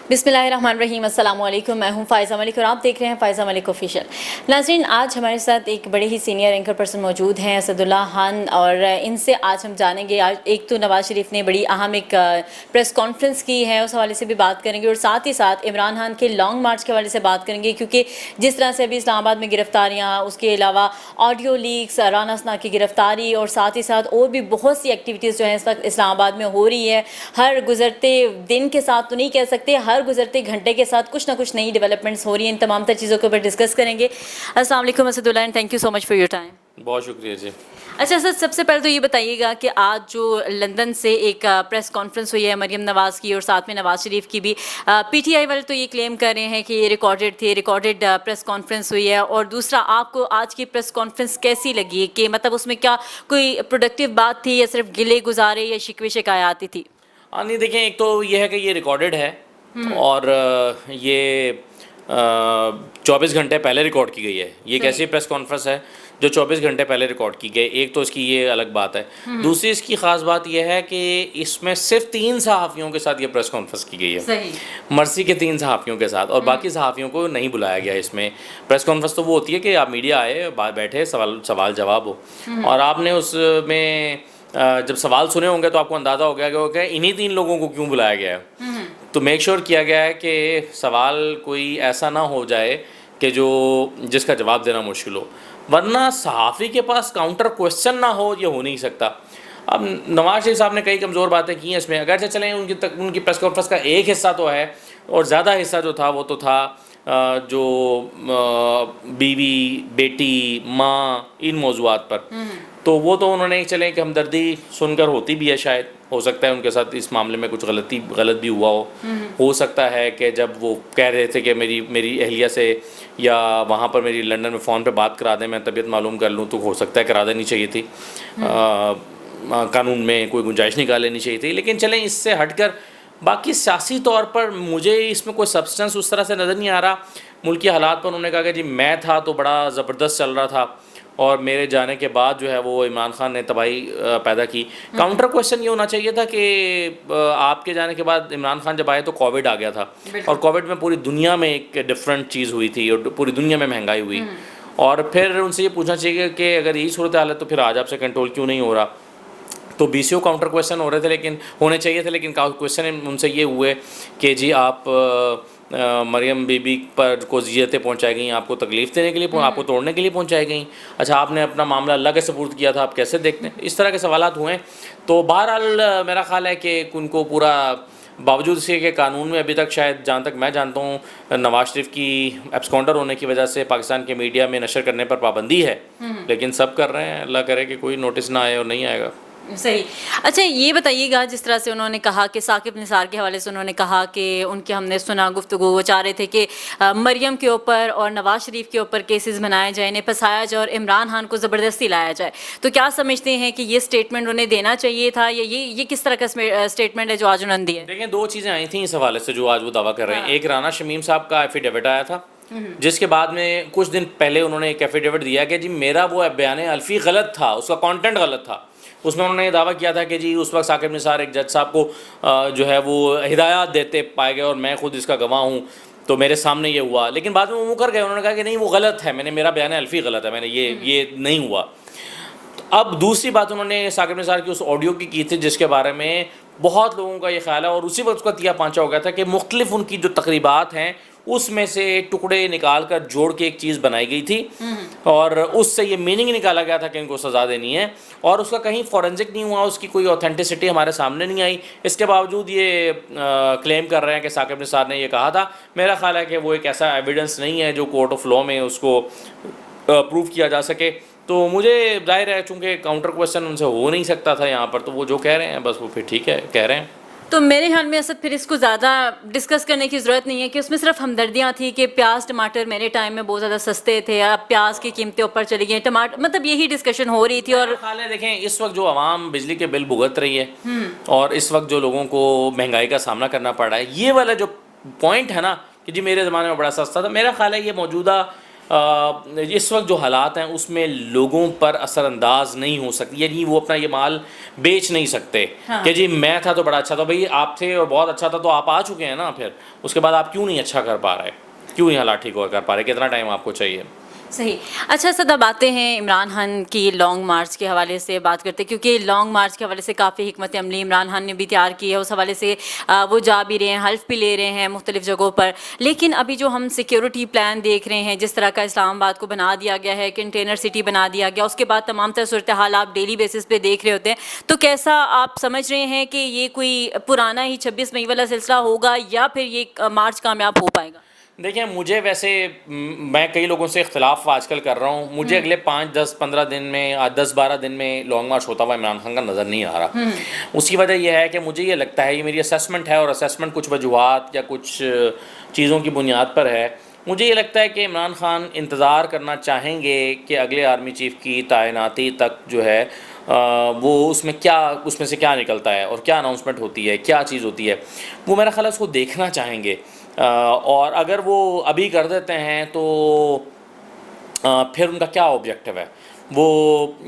बिस्मिल्लाहिर्रहमानिर्रहीम, अस्सलाम वालेकुम। मैं हूं फ़ाइज़ा मलिक और आप देख रहे हैं फ़ाइज़ा मलिक ऑफिशियल। नाज़रीन, आज हमारे साथ एक बड़े ही सीनियर एंकर पर्सन मौजूद हैं, असदुल्ला खान, और इनसे आज हम जानेंगे। आज एक तो नवाज़ शरीफ ने बड़ी अहम एक प्रेस कॉन्फ्रेंस की है, उस हवाले से भी बात करेंगे, और साथ ही साथ इमरान खान के लॉन्ग मार्च के हवाले से बात करेंगे, क्योंकि जिस तरह से अभी इस्लामाबाद में गिरफ्तारियाँ, उसके अलावा ऑडियो लीक्स, राना असना की गिरफ्तारी, और साथ ही साथ और भी बहुत सी एक्टिविटीज़ जो हैं इस वक्त इस्लामाबाद में हो रही है। हर गुजरते दिन के साथ तो नहीं कह सकते, हर गुजरते घंटे के साथ कुछ ना कुछ नई डेवलपमेंट्स हो रही हैं। इन तमाम तर चीज़ों के ऊपर डिस्कस करेंगे। अस्सलाम वालेकुम Asadullah, and thank you so much for your time. बहुत शुक्रिया जी। अच्छा सर, सबसे पहले तो ये बताइएगा कि आज जो लंदन से एक प्रेस कॉन्फ्रेंस हुई है मरियम नवाज़ की और साथ में नवाज़ शरीफ की भी, पीटीआई वाले तो ये क्लेम कर रहे हैं कि ये रिकॉर्डेड प्रेस कॉन्फ्रेंस हुई है। और दूसरा, आपको आज की प्रेस कॉन्फ्रेंस कैसी लगी? कि मतलब उसमें क्या कोई प्रोडक्टिव बात थी या सिर्फ गिले गुजारे या शिकवे शिकायत थी? नहीं, देखें, एक तो ये है कि ये रिकॉर्डेड है और ये 24 घंटे पहले रिकॉर्ड की गई है। ये कैसी प्रेस कॉन्फ्रेंस है जो 24 घंटे पहले रिकॉर्ड की गई? एक तो इसकी ये अलग बात है। दूसरी इसकी ख़ास बात यह है कि इसमें सिर्फ 3 सहाफ़ियों के साथ ये प्रेस कॉन्फ्रेंस की गई है। सही। मर्सी के 3 सहाफ़ियों के साथ, और बाकी सहाफ़ियों को नहीं बुलाया गया इसमें। प्रेस कॉन्फ्रेंस तो वो होती है कि आप मीडिया आए, बैठे, सवाल जवाब हो, और आपने उसमें जब सवाल सुने होंगे तो आपको अंदाज़ा हो गया कि इन्हीं 3 लोगों को क्यों बुलाया गया है। तो मेक श्योर किया गया है कि सवाल कोई ऐसा ना हो जाए कि जिसका जवाब देना मुश्किल हो, वरना सहाफ़ी के पास काउंटर क्वेश्चन ना हो, ये हो नहीं सकता। अब नवाज शरीफ साहब ने कई कमज़ोर बातें की हैं इसमें, अगर चलें उनकी प्रेस कॉन्फ्रेंस का एक हिस्सा तो है, और ज़्यादा हिस्सा जो था वो तो था जो बीवी, बेटी, माँ, इन मौज़ूआत पर। तो वो तो उन्होंने चलें कि हमदर्दी सुनकर होती भी है, शायद हो सकता है उनके साथ इस मामले में कुछ गलत भी हुआ हो सकता है कि जब वो कह रहे थे कि मेरी अहलिया से या वहाँ पर मेरी लंदन में फ़ोन पे बात करा दें, मैं तबीयत मालूम कर लूँ, तो हो सकता है करा देनी चाहिए थी। कानून में कोई गुंजाइश निकाल लेनी चाहिए थी। लेकिन चलें, इससे हटकर बाकी सियासी तौर पर मुझे इसमें कोई सब्सटेंस उस तरह से नज़र नहीं आ रहा। मुल्क के हालात पर उन्होंने कहा कि जी मैं था तो बड़ा ज़बरदस्त चल रहा था, और मेरे जाने के बाद जो है वो इमरान खान ने तबाही पैदा की। काउंटर क्वेश्चन ये होना चाहिए था कि आपके जाने के बाद इमरान खान जब आए तो कोविड आ गया था, और कोविड में पूरी दुनिया में एक डिफरेंट चीज़ हुई थी, और पूरी दुनिया में महंगाई हुई। और फिर उनसे ये पूछना चाहिए कि अगर यही सूरत हाल है तो फिर आज आपसे कंट्रोल क्यों नहीं हो रहा। तो बीसीओ काउंटर क्वेश्चन हो रहे थे, लेकिन होने चाहिए थे, लेकिन क्वेश्चन उनसे ये हुए कि जी आप मरियम बीबी पर को ज़ियतें पहुँचाई गई, आपको तकलीफ़ देने के लिए, आपको तोड़ने के लिए पहुँचाई गई। अच्छा, आपने अपना मामला अल्लाह के सुपुर्द किया था, आप कैसे देखते हैं? इस तरह के सवालात हुए। तो बहरहाल मेरा ख़्याल है कि उनको पूरा, बावजूद इसके कि कानून में अभी तक शायद जहाँ तक मैं जानता हूँ नवाज शरीफ की एब्सकॉन्डर होने की वजह से पाकिस्तान के मीडिया में नशर करने पर पाबंदी है, लेकिन सब कर रहे हैं। अल्लाह करे कि कोई नोटिस ना आए और नहीं आएगा। सही। अच्छा, ये बताइएगा, जिस तरह से उन्होंने कहा कि साकिब निसार के हवाले से उन्होंने कहा कि उनके हमने सुना गुफ्तगू, वो चाह रहे थे कि मरियम के ऊपर और नवाज शरीफ के ऊपर केसेस बनाए जाए, इन्हें फंसाया जाए और इमरान खान को ज़बरदस्ती लाया जाए। तो क्या समझते हैं कि ये स्टेटमेंट उन्हें देना चाहिए था, या ये किस तरह का स्टेटमेंट है जो आज उन्होंने दिया? देखें, 2 चीज़ें आई थी इस हवाले से जो आज वो दावा कर रहे हैं। एक राना शमीम साहब का एफिडेविट आया था, जिसके बाद में कुछ दिन पहले उन्होंने एक एफिडेविट दिया कि जी मेरा वो बयान अल्फी गलत था, उसका कंटेंट गलत था। उसमें उन्होंने ये दावा किया था कि जी उस वक्त साकिब निसार एक जज साहब को जो है वो हिदायत देते पाए गए, और मैं खुद इसका गवाह हूँ, तो मेरे सामने ये हुआ। लेकिन बाद में वो मुकर गए, उन्होंने कहा कि नहीं वो गलत है, मेरा बयान अल्फी गलत है, मैंने ये नहीं हुआ। तो अब दूसरी बात उन्होंने साकिब निसार की उस ऑडियो की थी, जिसके बारे में बहुत लोगों का ये ख्याल है, और उसी वक्त उसका तिया पांचा हो गया था कि मुख्तलिफ उनकी जो तकरीबात हैं उसमें से टुकड़े निकाल कर जोड़ के एक चीज़ बनाई गई थी, और उससे ये मीनिंग निकाला गया था कि इनको सज़ा देनी है, और उसका कहीं फॉरेंसिक नहीं हुआ, उसकी कोई ऑथेंटिसिटी हमारे सामने नहीं आई। इसके बावजूद ये क्लेम कर रहे हैं कि साकिब निसार ने ये कहा था। मेरा ख्याल है कि वो एक ऐसा एविडेंस नहीं है जो कोर्ट ऑफ लॉ में उसको प्रूव किया जा सके। तो मुझे जाहिर है चूँकि काउंटर क्वेश्चन उनसे हो नहीं सकता था यहाँ पर, तो वो जो कह रहे हैं बस वो फिर ठीक है कह रहे हैं। तो मेरे ख्याल में असद फिर इसको ज़्यादा डिस्कस करने की ज़रूरत नहीं है कि उसमें सिर्फ हमदर्दियाँ थी कि प्याज टमाटर मेरे टाइम में बहुत ज़्यादा सस्ते थे, अब प्याज की कीमतें ऊपर चली गई, टमाटर, मतलब यही डिस्कशन हो रही थी। और ख्याल है, देखें, इस वक्त जो आवाम बिजली के बिल भुगत रही है, और इस वक्त जो लोगों को महंगाई का सामना करना पड़ रहा है, ये वाला जो पॉइंट है ना कि जी मेरे ज़माने में बड़ा सस्ता था, मेरा ख्याल है ये मौजूदा इस वक्त जो हालात हैं उसमें लोगों पर असरअंदाज नहीं हो सकती, यानी वो अपना ये माल बेच नहीं सकते। हाँ। कि जी मैं था तो बड़ा अच्छा था, भाई आप थे और बहुत अच्छा था तो आप आ चुके हैं ना, फिर उसके बाद आप क्यों नहीं अच्छा कर पा रहे, क्यों नहीं हालात ठीक कर पा रहे, कितना टाइम आपको चाहिए। सही। अच्छा सर, अब आते हैं इमरान खान की लॉन्ग मार्च के हवाले से बात करते हैं, क्योंकि लॉन्ग मार्च के हवाले से काफ़ी हिकमत अमली इमरान खान ने भी तैयार की है। उस हवाले से वो जा भी रहे हैं, हल्फ भी ले रहे हैं मुख्तलिफ जगहों पर। लेकिन अभी जो हम सिक्योरिटी प्लान देख रहे हैं, जिस तरह का इस्लामाबाद को बना दिया गया है, कंटेनर सिटी बना दिया गया, उसके बाद तमाम तरह सूरत हाल आप डेली बेसिस पे देख रहे होते हैं, तो कैसा आप समझ रहे हैं कि ये कोई पुराना ही 26 मई वाला सिलसिला होगा या फिर ये मार्च कामयाब हो पाएगा? देखिए मुझे वैसे मैं कई लोगों से इख्तलाफ आजकल कर रहा हूँ, मुझे अगले 5-10-15 दिन में 10-12 दिन में लॉन्ग मार्च होता हुआ इमरान खान का नज़र नहीं आ रहा। उसकी वजह यह है कि मुझे ये लगता है, ये मेरी असेसमेंट है और असेसमेंट कुछ वजूहात या कुछ चीज़ों की बुनियाद पर है। मुझे ये लगता है कि इमरान खान इंतज़ार करना चाहेंगे कि अगले आर्मी चीफ़ की तैनाती तक जो है वो उसमें से क्या निकलता है और क्या अनाउंसमेंट होती है, क्या चीज़ होती है, वो मेरा ख्याल है उसको देखना चाहेंगे। और अगर वो अभी कर देते हैं तो फिर उनका क्या ऑब्जेक्टिव है, वो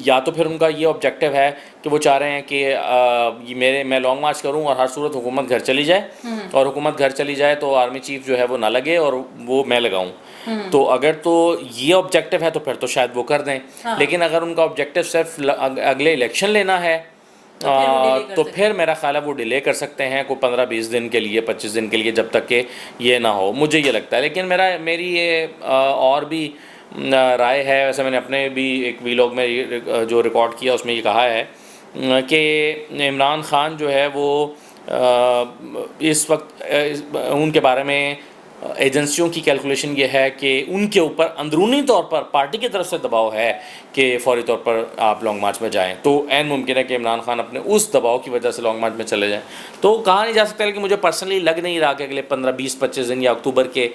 या तो फिर उनका ये ऑब्जेक्टिव है कि वो चाह रहे हैं कि मैं लॉन्ग मार्च करूं और हर सूरत हुकूमत घर चली जाए, और हुकूमत घर चली जाए तो आर्मी चीफ जो है वो ना लगे और वो मैं लगाऊं। तो अगर तो ये ऑब्जेक्टिव है तो फिर तो शायद वो कर दें। हाँ। लेकिन अगर उनका ऑब्जेक्टिव सिर्फ अगले इलेक्शन लेना है तो फिर मेरा ख्याल है वो डिले कर सकते हैं कोई 15-20 दिन के लिए, 25 दिन के लिए, जब तक कि ये ना हो, मुझे ये लगता है। लेकिन मेरी ये और भी राय है, वैसे मैंने अपने भी एक वीलॉग में जो रिकॉर्ड किया उसमें ये कहा है कि इमरान खान जो है वो इस वक्त उनके बारे में एजेंसियों की कैलकुलेशन ये है कि उनके ऊपर अंदरूनी तौर पर पार्टी की तरफ से दबाव है कि फौरी तौर पर आप लॉन्ग मार्च में जाएं, तो ऐन मुमकिन है कि इमरान खान अपने उस दबाव की वजह से लॉन्ग मार्च में चले जाएं। तो कहा नहीं जा सकता, लेकिन मुझे पर्सनली लग नहीं रहा कि अगले 15-20-25 दिन या अक्टूबर के,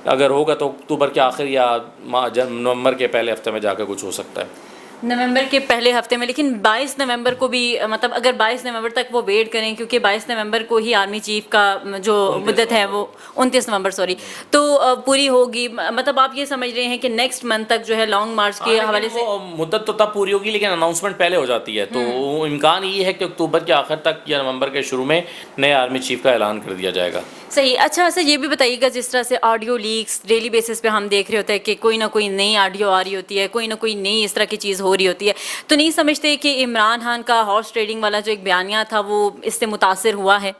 अगर होगा तो अक्टूबर के आखिर या नवंबर के पहले हफ्ते में जाकर कुछ हो सकता है। नवंबर के पहले हफ्ते में, लेकिन 22 नवंबर को भी मतलब अगर 22 नवंबर तक वो वेट करें, क्योंकि 22 नवंबर को ही आर्मी चीफ का जो मुद्दत है वो 29 नवंबर सॉरी तो पूरी होगी। मतलब आप ये समझ रहे हैं कि नेक्स्ट मंथ तक जो है लॉन्ग मार्च के हवाले से मुद्दत तो तब पूरी होगी, लेकिन अनाउंसमेंट पहले हो जाती है, तो इम्कान ये है कि अक्टूबर के आखिर तक या नवंबर के शुरू में नए आर्मी चीफ का ऐलान कर दिया जाएगा। सही। अच्छा सर, ये भी बताइएगा, जिस तरह से ऑडियो लीक्स डेली बेसिस पे हम देख रहे होते हैं कि कोई ना कोई नई ऑडियो आ रही होती है, कोई ना कोई नई इस तरह की चीज़ हो रही होती है, तो नहीं समझते कि इमरान खान का हॉर्स ट्रेडिंग वाला जो एक बयानिया था वो इससे मुतासिर हुआ है?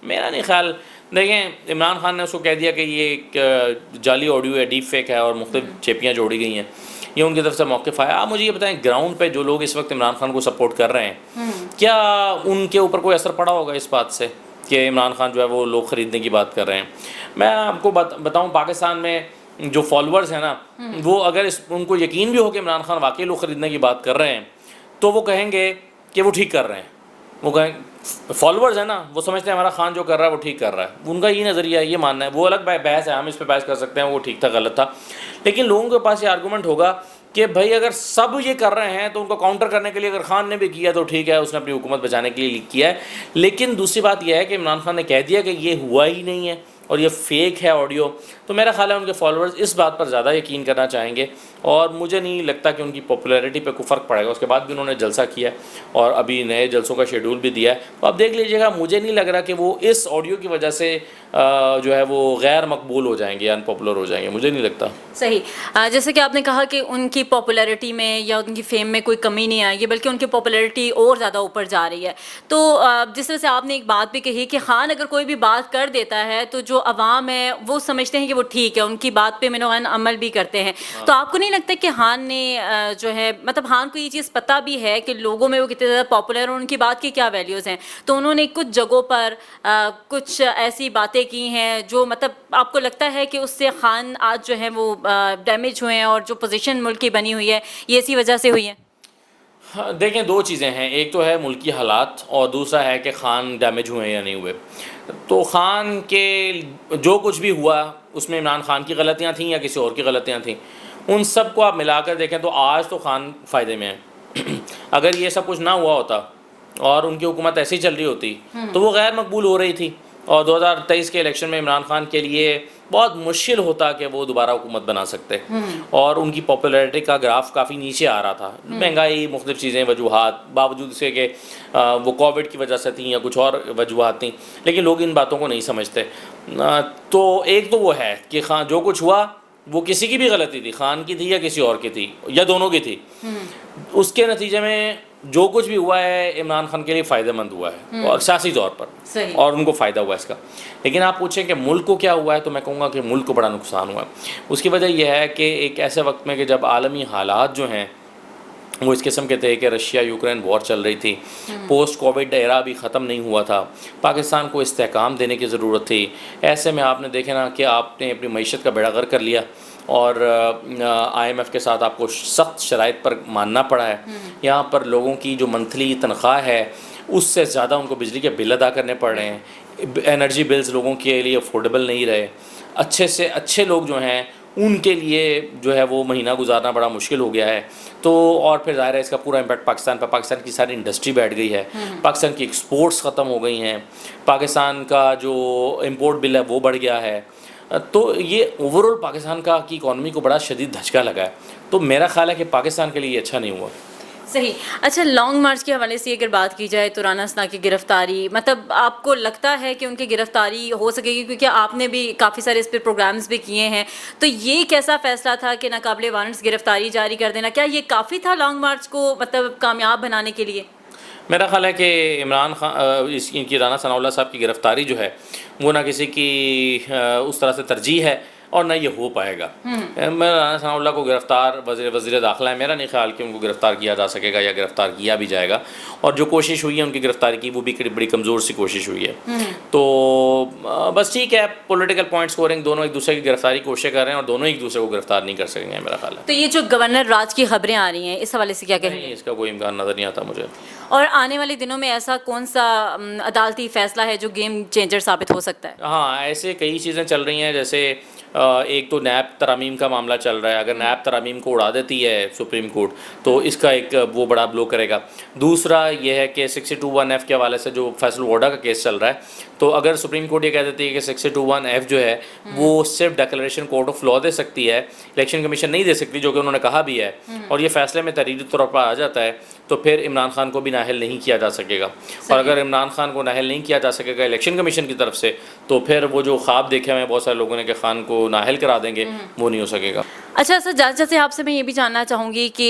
मेरा नहीं ख्याल। देखें, इमरान खान ने उसको कह दिया कि ये एक जाली ऑडियो है, डीप फेक है और मुख्तलिफ चेपियाँ जोड़ी गई हैं, ये उनकी तरफ से मौक़िफ़ आया। आप मुझे ये बताएं, ग्राउंड पे जो लोग इस वक्त इमरान खान को सपोर्ट कर रहे हैं, क्या उनके ऊपर कोई असर पड़ा होगा इस बात से कि इमरान खान जो है वो लोग ख़रीदने की बात कर रहे हैं? मैं आपको बताऊँ, पाकिस्तान में जो फॉलोअर्स हैं ना, वो अगर उनको यकीन भी हो कि इमरान खान वाकई लोग ख़रीदने की बात कर रहे हैं, तो वो कहेंगे कि वो ठीक कर रहे हैं। वो कहें फॉलोअर्स है ना, वो समझते हैं हमारा खान जो कर रहा है वो ठीक कर रहा है, उनका ये नज़रिया है, ये मानना है। वो अलग बहस है, हम इस पर बहस कर सकते हैं वो ठीक था गलत था, लेकिन लोगों के पास ये आर्गूमेंट होगा कि भाई अगर सब ये कर रहे हैं तो उनको काउंटर करने के लिए अगर खान ने भी किया तो ठीक है, उसने अपनी हुकूमत बचाने के लिए लीक किया है। लेकिन दूसरी बात यह है कि इमरान खान ने कह दिया कि ये हुआ ही नहीं है और ये फेक है ऑडियो, तो मेरा ख्याल है उनके फॉलोअर्स इस बात पर ज़्यादा यकीन करना चाहेंगे और मुझे नहीं लगता कि उनकी पॉपुलैरिटी पे कोई फ़र्क पड़ेगा। उसके बाद भी उन्होंने जलसा किया और अभी नए जलसों का शेड्यूल भी दिया है, तो आप देख लीजिएगा। मुझे नहीं लग रहा कि वो इस ऑडियो की वजह से जो है वो गैर मकबूल हो जाएंगे, अनपॉपुलर हो जाएंगे, मुझे नहीं लगता। सही। जैसे कि आपने कहा कि उनकी पॉपुलैरिटी में या उनकी फेम में कोई कमी नहीं आएगी, बल्कि उनकी पॉपुलैरिटी और ज़्यादा ऊपर जा रही है। तो जिस तरह से आपने एक बात भी कही कि खान अगर कोई भी बात कर देता है तो जो अवाम है वो समझते हैं कि वो ठीक है, उनकी बात पे मिनोन अमल भी करते हैं। तो आपको नहीं लगता कि खान ने जो है, मतलब खान को ये चीज़ पता भी है कि लोगों में वो कितने ज़्यादा पॉपुलर और उनकी बात की क्या वैल्यूज़ हैं, तो उन्होंने कुछ जगहों पर कुछ ऐसी बातें की हैं जो मतलब आपको लगता है कि उससे खान आज जो है वो डैमेज हुए हैं और जो पोजीशन मुल्क की बनी हुई है ये इसी वजह से हुई है? हाँ, देखें, दो चीज़ें हैं, एक तो है मुल्की हालात और दूसरा है कि खान डैमेज हुए या नहीं हुए। तो खान के जो कुछ भी हुआ उसमें इमरान खान की गलतियाँ थीं या किसी और की गलतियाँ थीं, उन सब को आप मिलाकर देखें तो आज तो खान फ़ायदे में है। अगर ये सब कुछ ना हुआ होता और उनकी हुकूमत ऐसी चल रही होती तो वो गैर मकबूल हो रही थी और 2023 के इलेक्शन में इमरान खान के लिए बहुत मुश्किल होता कि वो दोबारा हुकूमत बना सकते। और उनकी पॉपुलैरिटी का ग्राफ काफ़ी नीचे आ रहा था, महंगाई, मुख्तलिफ चीज़ें, वजूहात, बावजूद इसके कि वो कोविड की वजह से थी या कुछ और वजूहात थी, लेकिन लोग इन बातों को नहीं समझते। तो एक तो वो है कि हाँ, जो कुछ हुआ वो किसी की भी गलती थी, खान की थी या किसी और की थी या दोनों की थी। उसके नतीजे में जो कुछ भी हुआ है इमरान खान के लिए फ़ायदेमंद हुआ है, और सियासी तौर पर सही। और उनको फ़ायदा हुआ है इसका। लेकिन आप पूछें कि मुल्क को क्या हुआ है, तो मैं कहूँगा कि मुल्क को बड़ा नुकसान हुआ है। उसकी वजह यह है कि एक ऐसे वक्त में कि जब आलमी हालात जो हैं वो इस किस्म के थे कि रशिया यूक्रेन वॉर चल रही थी, पोस्ट कोविड एरा भी ख़त्म नहीं हुआ था, पाकिस्तान को इस्तेहकाम देने की ज़रूरत थी। ऐसे में आपने देखे ना कि आपने अपनी मईशत का बेड़ा गर्क कर लिया और IMF के साथ आपको सख्त शराइत पर मानना पड़ा है। यहाँ पर लोगों की जो मंथली तनख्वाह है उससे ज़्यादा उनको बिजली के बिल अदा करने पड़ रहे हैं, एनर्जी बिल्स लोगों के लिए अफोर्डेबल नहीं रहे, अच्छे से अच्छे लोग जो हैं उनके लिए जो है वो महीना गुजारना बड़ा मुश्किल हो गया है। तो और फिर ज़ाहिर है इसका पूरा इम्पैक्ट पाकिस्तान पर, पाकिस्तान की सारी इंडस्ट्री बैठ गई है, पाकिस्तान की एक्सपोर्ट्स ख़त्म हो गई हैं, पाकिस्तान का जो इम्पोर्ट बिल है वो बढ़ गया है। तो ये ओवरऑल पाकिस्तान का की इकॉनमी को बड़ा शदीद धचका लगा है। तो मेरा ख्याल है कि पाकिस्तान के लिए ये अच्छा नहीं हुआ। सही। अच्छा, लॉन्ग मार्च के हवाले से अगर बात की जाए तो राना सना की गिरफ्तारी, मतलब आपको लगता है कि उनकी गिरफ्तारी हो सकेगी? क्योंकि आपने भी काफ़ी सारे इस पर प्रोग्राम्स भी किए हैं, तो ये कैसा फ़ैसला था कि नाकाबिले वारंट्स गिरफ्तारी जारी कर देना, क्या ये काफ़ी था लॉन्ग मार्च को मतलब कामयाब बनाने के लिए? मेरा ख्याल है कि इमरान खान इनकी राना सनाउल्लाह साहब की गिरफ़्तारी जो है वो ना किसी की उस तरह से तरजीह है और ना ये हो पाएगा। मैं राना सनाउल्लाह को गिरफ़्तार वज़ीर दाखिला है, मेरा नहीं ख्याल कि उनको गिरफ़्तार किया जा सकेगा या गिरफ़्तार किया भी जाएगा। और जो कोशिश हुई है उनकी गिरफ़्तारी की वो भी बड़ी कमज़ोर सी कोशिश हुई है। तो बस ठीक है, पॉलिटिकल पॉइंट स्कोरिंग, दोनों एक दूसरे की गिरफ़्तारी की कोशिश कर रहे हैं और दोनों एक दूसरे को गिरफ़्तार नहीं कर सकेंगे, मेरा ख्याल है। तो ये जो गवर्नर राज की खबरें आ रही हैं, इस हवाले से क्या कहेंगे? नहीं, इसका कोई इम्कान नज़र नहीं आता मुझे। और आने वाले दिनों में ऐसा कौन सा अदालती फ़ैसला है जो गेम चेंजर साबित हो सकता है? हाँ, ऐसे कई चीज़ें चल रही हैं, जैसे एक तो नैब तरामीम का मामला चल रहा है। अगर नैब तरामीम को उड़ा देती है सुप्रीम कोर्ट तो इसका एक वो बड़ा ब्लो करेगा। दूसरा ये है कि 621F के हवाले से जो फैसल वोडा का केस चल रहा है, तो अगर सुप्रीम कोर्ट ये कह देती है कि 621F जो है वो सिर्फ डिक्लेरेशन कोर्ट ऑफ लॉ दे सकती है, इलेक्शन कमीशन नहीं दे सकती, जो कि उन्होंने कहा भी है, और ये फैसले में तहरीरी तौर पर आ जाता है, तो फिर इमरान खान को भी नाअहल नहीं किया जा सकेगा। और अगर इमरान खान को नाअहल नहीं किया जा सकेगा इलेक्शन कमीशन की तरफ से, तो फिर वो जो ख्वाब देखे हुए हैं बहुत सारे लोगों ने कि खान को नाअहल करा देंगे, वो नहीं हो सकेगा। अच्छा सर, जैसे आपसे मैं ये भी जानना चाहूँगी कि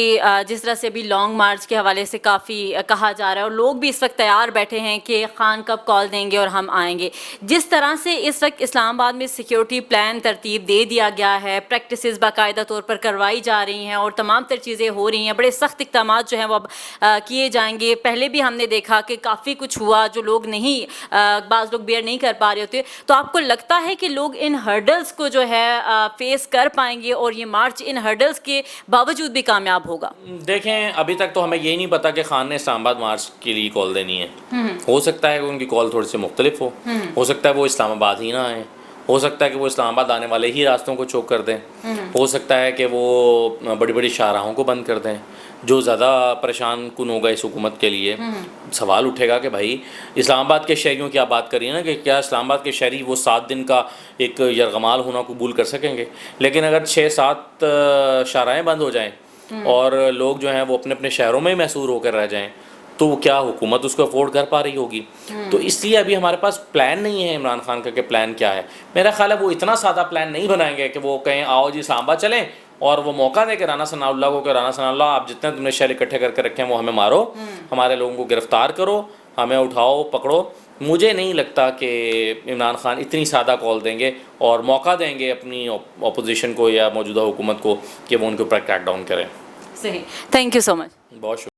जिस तरह से अभी लॉन्ग मार्च के हवाले से काफ़ी कहा जा रहा है और लोग भी इस वक्त तैयार बैठे हैं कि खान कब कॉल देंगे और हम आएंगे, जिस तरह से इस वक्त इस्लामाबाद में सिक्योरिटी प्लान तरतीब दे दिया गया है, प्रैक्टिसेस बाकायदा तौर पर करवाई जा रही हैं और तमाम तर चीज़ें हो रही हैं, बड़े सख्त इक़दाम जो हैं वो अब किए जाएंगे। पहले भी हमने देखा कि काफ़ी कुछ हुआ जो लोग नहीं बाज़ लोग बेयर नहीं कर पा रहे होते, तो आपको लगता है कि लोग इन हर्डल्स को जो है फेस कर पाएंगे और ये मार्च इन हर्डल्स के बावजूद भी कामयाब होगा? देखें, अभी तक तो हमें यही नहीं पता कि खान ने इस्लामाबाद मार्च के लिए कॉल देनी है। हो सकता है कि उनकी कॉल थोड़ी सी मुख्तलिफ हो सकता है वो इस्लामाबाद ही ना आए, हो सकता है कि वो इस्लामाबाद आने वाले ही रास्तों को चोक कर दें, हो सकता है कि वो बड़ी बड़ी शाहराहों को बंद कर दें, जो ज़्यादा परेशान कुन होगा इस हुकूमत के लिए। सवाल उठेगा कि भाई इस्लामाबाद के शहरियों की आप बात करिए ना, कि क्या इस्लामाबाद के शहरी वो 7 दिन का एक यरगमाल होना कबूल कर सकेंगे? लेकिन अगर 6-7 शाहराहें बंद हो जाएं और लोग जो हैं वो अपने अपने शहरों में ही महसूर होकर रह जाएं, तो क्या हुकूमत उसको अफोर्ड कर पा रही होगी? तो इसलिए अभी हमारे पास प्लान नहीं है इमरान खान का कि प्लान क्या है। मेरा ख्याल है वो इतना सादा प्लान नहीं बनाएंगे कि वो कहें आओ जी इस्लामाबाद चलें और वो मौका दे कि राना सनाउल्लाह को, कि राना सनाउल्लाह आप जितने तुमने शहर इकट्ठे करके रखे हैं वो हमें मारो, हमारे लोगों को गिरफ्तार करो, हमें उठाओ पकड़ो। मुझे नहीं लगता कि इमरान खान इतनी सादा कॉल देंगे और मौका देंगे अपनी अपोजिशन को या मौजूदा हुकूमत को कि वो उनके ऊपर क्रैकडाउन करें। सही, थैंक यू सो मच। बहुत